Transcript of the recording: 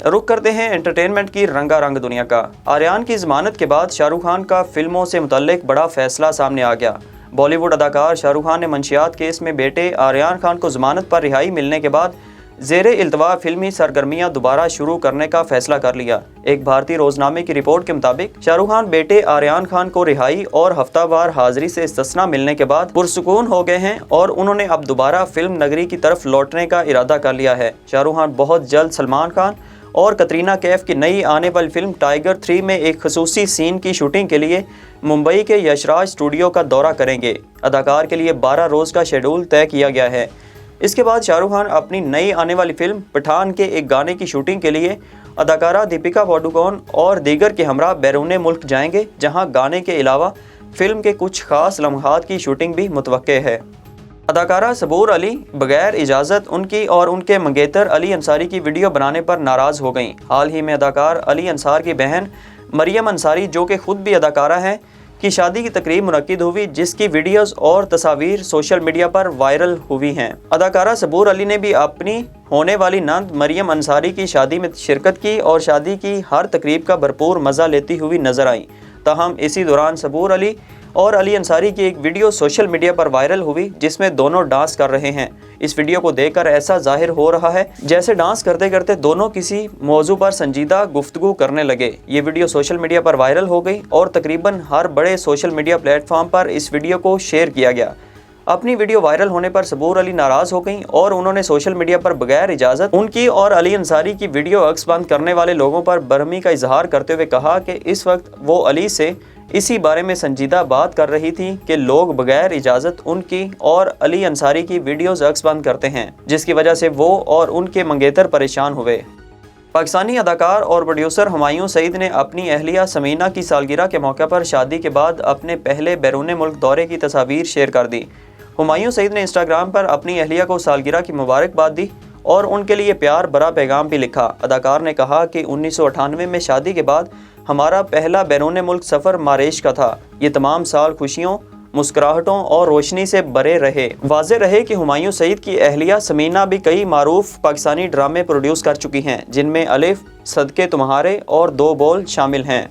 रुख करते हैं एंटरटेनमेंट की रंगारंग दुनिया का। आर्यन की जमानत के बाद शाहरुख खान का फिल्मों से मुतल्लिक बड़ा फैसला सामने आ गया। बॉलीवुड अदाकार शाहरुख खान ने मंशियात केस में बेटे आर्यन खान को जमानत पर रिहाई मिलने के बाद ज़ेरे इल्तवा फिल्मी सरगर्मियां दोबारा शुरू करने का फैसला कर लिया। एक भारतीय रोजनामे की रिपोर्ट के मुताबिक शाहरुख खान बेटे आर्यन खान को रिहाई और हफ्तावार हाजिरी से इस्तिस्ना मिलने के बाद पुरसुकून हो गए हैं और उन्होंने अब दोबारा फिल्म नगरी की तरफ लौटने का इरादा कर लिया है। शाहरुख खान बहुत जल्द सलमान खान और कतरीना कैफ की नई आने वाली फिल्म टाइगर 3 में एक खसूसी सीन की शूटिंग के लिए मुंबई के यशराज स्टूडियो का दौरा करेंगे। अदाकार के लिए 12 रोज़ का शेड्यूल तय किया गया है। इसके बाद शाहरुख खान अपनी नई आने वाली फिल्म पठान के एक गाने की शूटिंग के लिए अदाकारा दीपिका पादुकोण और दीगर के हमरा बैरून मुल्क जाएंगे, जहां गाने के अलावा फिल्म के कुछ खास लम्हात की शूटिंग भी मुतवक्के है। अदाकारा सबूर अली बगैर इजाज़त उनकी और उनके मंगेतर अली अंसारी की वीडियो बनाने पर नाराज़ हो गईं। हाल ही में अदाकार अली अंसार की बहन मरियम अंसारी, जो कि खुद भी अदाकारा हैं, की शादी की तकरीब मुनक्किद हुई, जिसकी वीडियोस और तस्वीर सोशल मीडिया पर वायरल हुई हैं। अदाकारा सबूर अली ने भी अपनी होने वाली नंद मरियम अंसारी की शादी में शिरकत की और शादी की हर तकरीब का भरपूर मज़ा लेती हुई नजर आई। ताहम इसी दौरान सबूर अली और अली अंसारी की एक वीडियो सोशल मीडिया पर वायरल हुई, जिसमें दोनों डांस कर रहे हैं। इस वीडियो को देखकर ऐसा जाहिर हो रहा है जैसे डांस करते करते दोनों किसी मौजू पर संजीदा गुफ्तगू करने लगे। ये वीडियो सोशल मीडिया पर वायरल हो गई और तकरीबन हर बड़े सोशल मीडिया प्लेटफॉर्म पर इस वीडियो को शेयर किया गया। अपनी वीडियो वायरल होने पर सबूर अली नाराज़ हो गईं और उन्होंने सोशल मीडिया पर बगैर इजाज़त उनकी और अली अंसारी की वीडियो अक्स बंद करने वाले लोगों पर बरहमी का इजहार करते हुए कहा कि इस वक्त वो अली से इसी बारे में संजीदा बात कर रही थी कि लोग बगैर इजाज़त उनकी और अली अंसारी की वीडियोस अक्स बंद करते हैं, जिसकी वजह से वो और उनके मंगेतर परेशान हुए। पाकिस्तानी अदाकार और प्रोड्यूसर हुमायूं सईद ने अपनी अहलिया समीना की सालगिरह के मौके पर शादी के बाद अपने पहले बैरून मुल्क दौरे की तस्वीर शेयर कर दी। हुमायूं सईद ने इंस्टाग्राम पर अपनी अहलिया को सालगिरह की मुबारकबाद दी और उनके लिए प्यार भरा पैगाम भी लिखा। अदाकार ने कहा कि 1998 में शादी के बाद हमारा पहला बैरून मुल्क सफ़र मारेश का था। ये तमाम साल खुशियों, मुस्कुराहटों और रोशनी से भरे रहे। वाज़ेह रहे कि हुमायूं सईद की अहलिया समीना भी कई मारूफ पाकिस्तानी ड्रामे प्रोड्यूस कर चुकी हैं, जिनमें अलिफ, सदके तुम्हारे और दो बोल शामिल हैं।